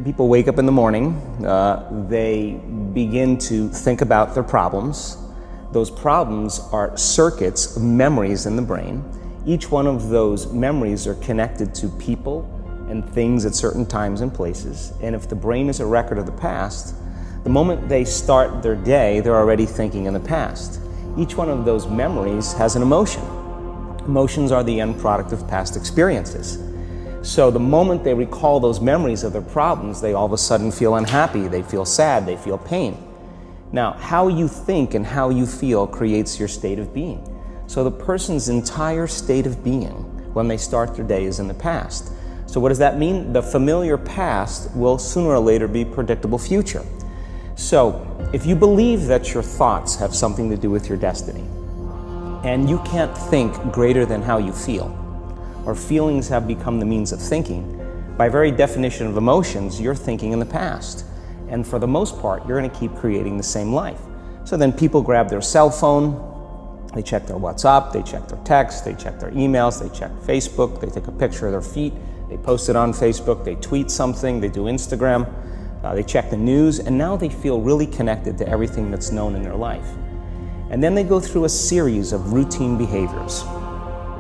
People wake up in the morning, they begin to think about their problems. Those problems are circuits of memories in the brain. Each one of those memories are connected to people and things at certain times and places. And if the brain is a record of the past, the moment they start their day, they're already thinking in the past. Each one of those memories has an emotion. Emotions are the end product of past experiences. So the moment they recall those memories of their problems, they all of a sudden feel unhappy, they feel sad, they feel pain. Now, how you think and how you feel creates your state of being. So the person's entire state of being when they start their day is in the past. So what does that mean? The familiar past will sooner or later be predictable future. So if you believe that your thoughts have something to do with your destiny, and you can't think greater than how you feel, or feelings have become the means of thinking, by very definition of emotions, you're thinking in the past. And for the most part, you're going to keep creating the same life. So then people grab their cell phone, they check their WhatsApp, they check their text, they check their emails, they check Facebook, they take a picture of their feet, they post it on Facebook, they tweet something, they do Instagram, they check the news, and now they feel really connected to everything that's known in their life. And then they go through a series of routine behaviors.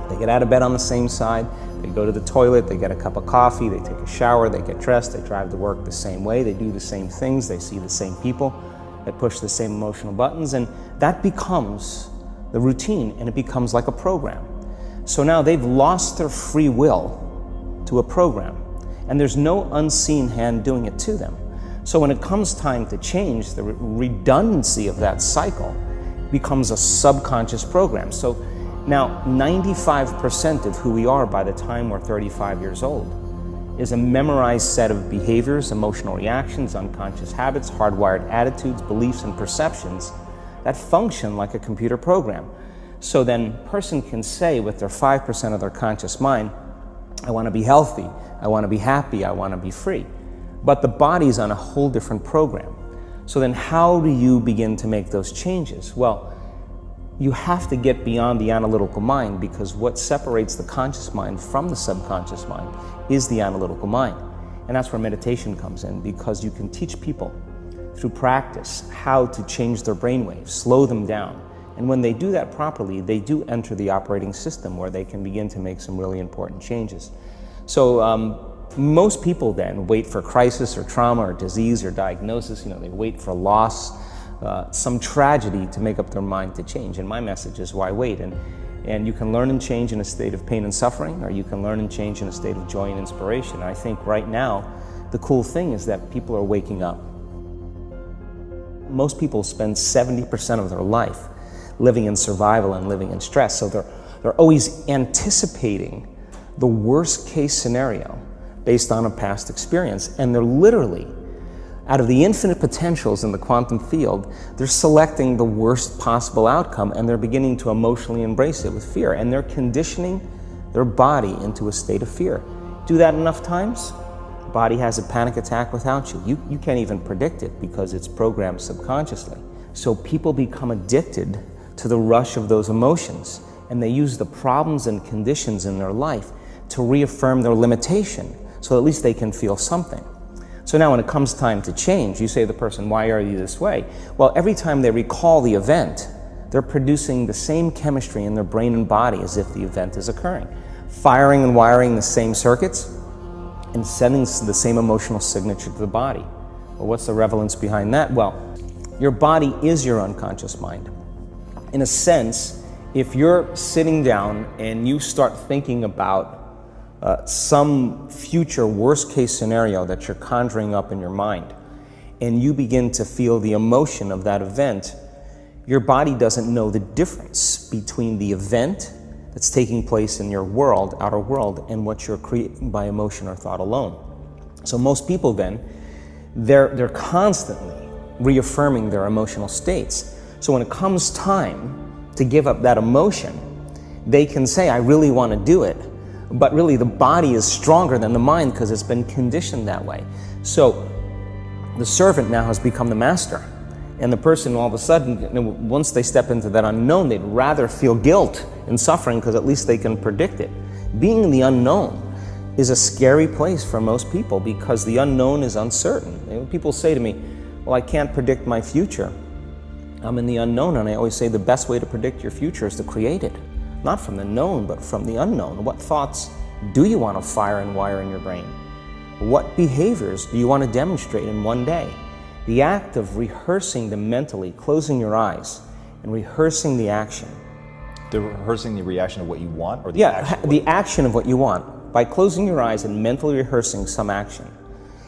They get out of bed on the same side, they go to the toilet, they get a cup of coffee, they take a shower, they get dressed, they drive to work the same way, they do the same things, they see the same people, they push the same emotional buttons, and that becomes the routine, and it becomes like a program. So now they've lost their free will to a program, and there's no unseen hand doing it to them. So when it comes time to change, the redundancy of that cycle becomes a subconscious program. So now, 95% of who we are by the time we're 35 years old is a memorized set of behaviors, emotional reactions, unconscious habits, hardwired attitudes, beliefs, and perceptions that function like a computer program. So then a person can say with their 5% of their conscious mind, I want to be healthy, I want to be happy, I want to be free. But the body's on a whole different program. So then how do you begin to make those changes? Well, you have to get beyond the analytical mind, because what separates the conscious mind from the subconscious mind is the analytical mind. And that's where meditation comes in, because you can teach people through practice how to change their brainwaves, slow them down. And when they do that properly, they do enter the operating system where they can begin to make some really important changes. So most people then wait for crisis or trauma or disease or diagnosis. They wait for loss, some tragedy to make up their mind to change. And my message is, why wait? And you can learn and change in a state of pain and suffering, or you can learn and change in a state of joy and inspiration. And I think right now, the cool thing is that people are waking up. Most people spend 70% of their life living in survival and living in stress. So they're always anticipating the worst case scenario based on a past experience. And they're literally, out of the infinite potentials in the quantum field, they're selecting the worst possible outcome, and they're beginning to emotionally embrace it with fear, and they're conditioning their body into a state of fear. Do that enough times, the body has a panic attack without you. You can't even predict it because it's programmed subconsciously. So people become addicted to the rush of those emotions, and they use the problems and conditions in their life to reaffirm their limitation, so at least they can feel something. So now when it comes time to change, you say to the person, why are you this way? Well, every time they recall the event, they're producing the same chemistry in their brain and body as if the event is occurring, firing and wiring the same circuits and sending the same emotional signature to the body. Well, what's the relevance behind that? Well, your body is your unconscious mind. In a sense, if you're sitting down and you start thinking about some future worst case scenario that you're conjuring up in your mind, and you begin to feel the emotion of that event, your body doesn't know the difference between the event that's taking place in your world, outer world, and what you're creating by emotion or thought alone. So most people then, they're constantly reaffirming their emotional states. So when it comes time to give up that emotion, they can say, I really want to do it. But really the body is stronger than the mind because it's been conditioned that way. So the servant now has become the master. And the person all of a sudden, once they step into that unknown, they'd rather feel guilt and suffering because at least they can predict it. Being in the unknown is a scary place for most people because the unknown is uncertain. And people say to me, well, I can't predict my future. I'm in the unknown, and I always say the best way to predict your future is to create it. Not from the known, but from the unknown. What thoughts do you want to fire and wire in your brain? What behaviors do you want to demonstrate in one day? The act of rehearsing them mentally, closing your eyes, and rehearsing the action. Rehearsing the reaction of what you want, or the action? The action of what you want. By closing your eyes and mentally rehearsing some action.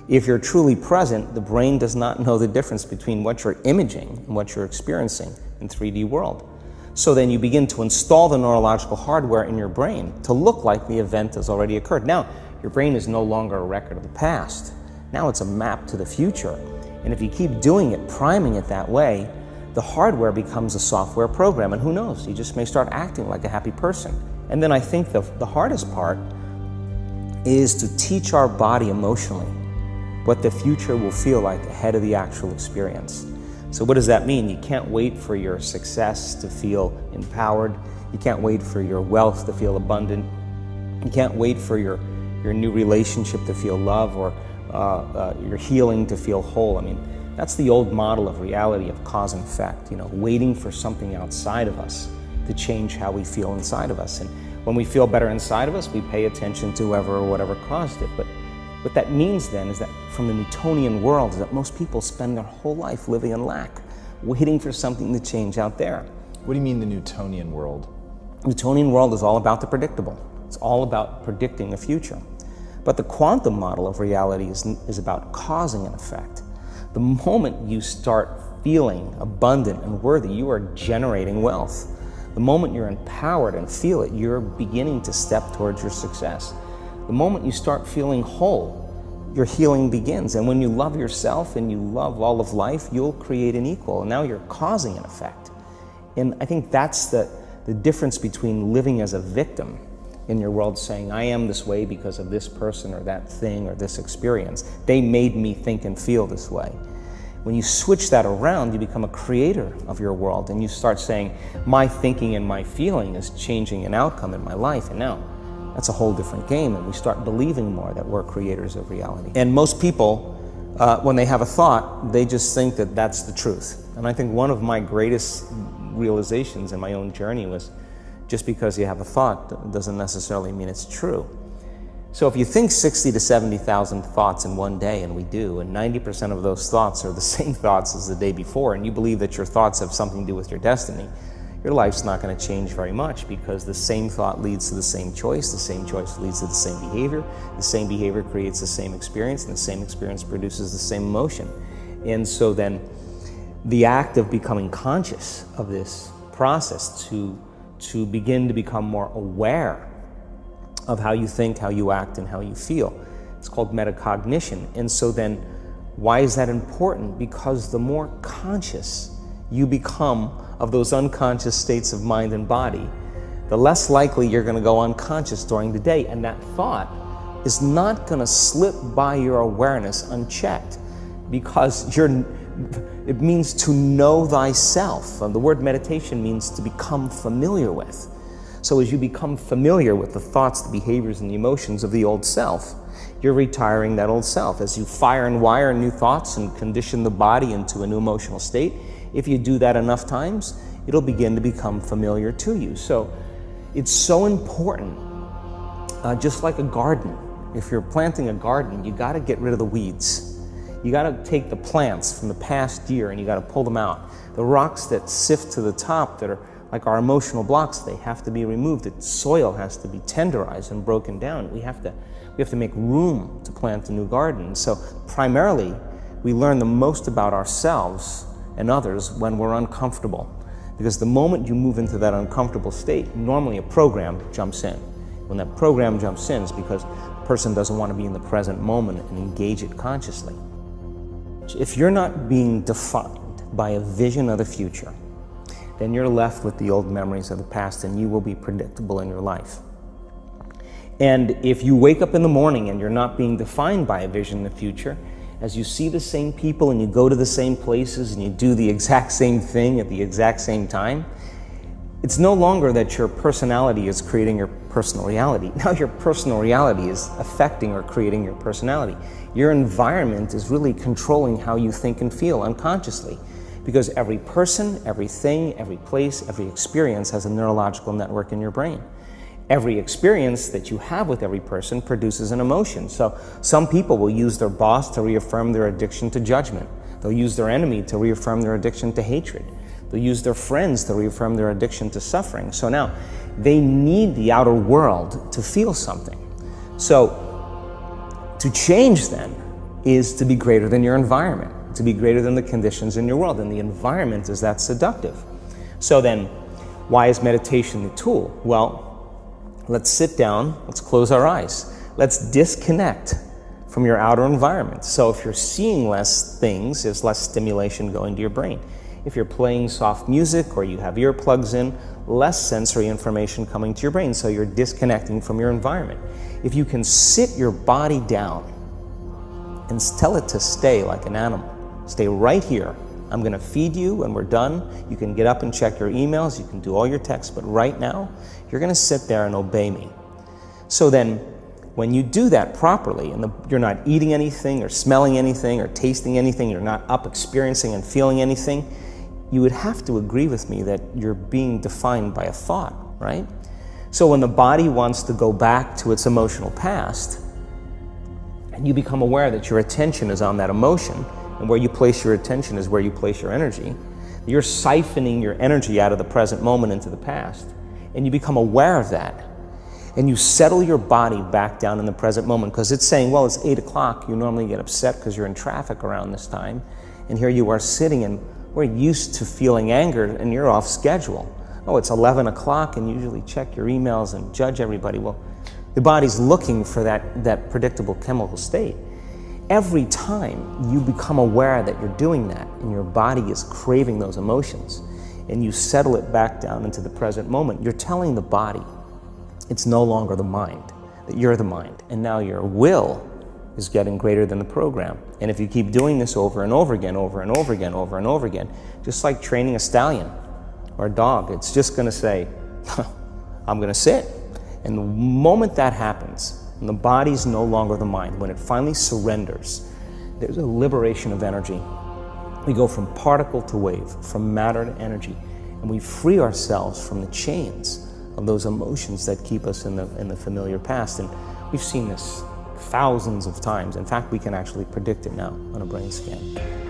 If you're truly present, the brain does not know the difference between what you're imaging and what you're experiencing in 3D world. So then you begin to install the neurological hardware in your brain to look like the event has already occurred. Now, your brain is no longer a record of the past. Now it's a map to the future. And if you keep doing it, priming it that way, the hardware becomes a software program, and who knows, you just may start acting like a happy person. And then I think the hardest part is to teach our body emotionally what the future will feel like ahead of the actual experience. So what does that mean? You can't wait for your success to feel empowered. You can't wait for your wealth to feel abundant. You can't wait for your new relationship to feel love, or your healing to feel whole. I mean, that's the old model of reality, of cause and effect, waiting for something outside of us to change how we feel inside of us. And when we feel better inside of us, we pay attention to whoever or whatever caused it. But what that means then is that from the Newtonian world is that most people spend their whole life living in lack, waiting for something to change out there. What do you mean the Newtonian world? The Newtonian world is all about the predictable. It's all about predicting the future. But the quantum model of reality is about causing an effect. The moment you start feeling abundant and worthy, you are generating wealth. The moment you're empowered and feel it, you're beginning to step towards your success. The moment you start feeling whole, your healing begins. And when you love yourself and you love all of life, you'll create an equal. And now you're causing an effect. And I think that's the difference between living as a victim in your world, saying, I am this way because of this person or that thing or this experience. They made me think and feel this way. When you switch that around, you become a creator of your world, and you start saying, my thinking and my feeling is changing an outcome in my life. And now that's a whole different game, and we start believing more that we're creators of reality. And most people, when they have a thought, they just think that that's the truth. And I think one of my greatest realizations in my own journey was, just because you have a thought doesn't necessarily mean it's true. So if you think 60 to 70,000 thoughts in one day, and we do, and 90% of those thoughts are the same thoughts as the day before, and you believe that your thoughts have something to do with your destiny, your life's not going to change very much, because the same thought leads to the same choice leads to the same behavior creates the same experience, and the same experience produces the same emotion. And so then the act of becoming conscious of this process to begin to become more aware of how you think, how you act, and how you feel, it's called metacognition. And so then why is that important? Because the more conscious you become of those unconscious states of mind and body, the less likely you're going to go unconscious during the day, and that thought is not going to slip by your awareness unchecked, because it means to know thyself. The word meditation means to become familiar with. So as you become familiar with the thoughts, the behaviors, and the emotions of the old self, you're retiring that old self. As you fire and wire new thoughts and condition the body into a new emotional state, if you do that enough times, it'll begin to become familiar to you. So it's so important, just like a garden. If you're planting a garden, you got to get rid of the weeds. You got to take the plants from the past year and you got to pull them out. The rocks that sift to the top that are like our emotional blocks, they have to be removed. The soil has to be tenderized and broken down. We have to make room to plant a new garden. So primarily, we learn the most about ourselves and others when we're uncomfortable. Because the moment you move into that uncomfortable state, normally a program jumps in. When that program jumps in, it's because the person doesn't want to be in the present moment and engage it consciously. If you're not being defined by a vision of the future, then you're left with the old memories of the past, and you will be predictable in your life. And if you wake up in the morning and you're not being defined by a vision in the future, as you see the same people and you go to the same places and you do the exact same thing at the exact same time, It's no longer that your personality is creating your personal reality. Now your personal reality is affecting or creating your personality. Your environment is really controlling how you think and feel unconsciously, because every person, everything, every place, every experience has a neurological network in your brain. Every experience that you have with every person produces an emotion. So some people will use their boss to reaffirm their addiction to judgment. They'll use their enemy to reaffirm their addiction to hatred. They'll use their friends to reaffirm their addiction to suffering. So now they need the outer world to feel something. So to change then is to be greater than your environment, to be greater than the conditions in your world. And the environment is that seductive. So then why is meditation the tool? Well, let's sit down, let's close our eyes. Let's disconnect from your outer environment. So if you're seeing less things, there's less stimulation going to your brain. If you're playing soft music or you have earplugs in, less sensory information coming to your brain, so you're disconnecting from your environment. If you can sit your body down and tell it to stay like an animal, stay right here. I'm gonna feed you when we're done. You can get up and check your emails, you can do all your texts, but right now, you're gonna sit there and obey me. So then, when you do that properly, and you're not eating anything or smelling anything or tasting anything, you're not up experiencing and feeling anything, you would have to agree with me that you're being defined by a thought, right? So when the body wants to go back to its emotional past, and you become aware that your attention is on that emotion, and where you place your attention is where you place your energy, you're siphoning your energy out of the present moment into the past, and you become aware of that. And you settle your body back down in the present moment, because it's saying, well, it's 8 o'clock. You normally get upset because you're in traffic around this time. And here you are sitting, and we're used to feeling anger, and you're off schedule. Oh, it's 11 o'clock, and you usually check your emails and judge everybody. Well, the body's looking for that predictable chemical state. Every time you become aware that you're doing that, and your body is craving those emotions, and you settle it back down into the present moment, you're telling the body, it's no longer the mind, that you're the mind. And now your will is getting greater than the program. And if you keep doing this over and over again, over and over again, over and over again, just like training a stallion or a dog, it's just gonna say, I'm gonna sit. And the moment that happens, and the body's no longer the mind, when it finally surrenders, there's a liberation of energy. We go from particle to wave, from matter to energy, and we free ourselves from the chains of those emotions that keep us in the familiar past. And we've seen this thousands of times. In fact, we can actually predict it now on a brain scan.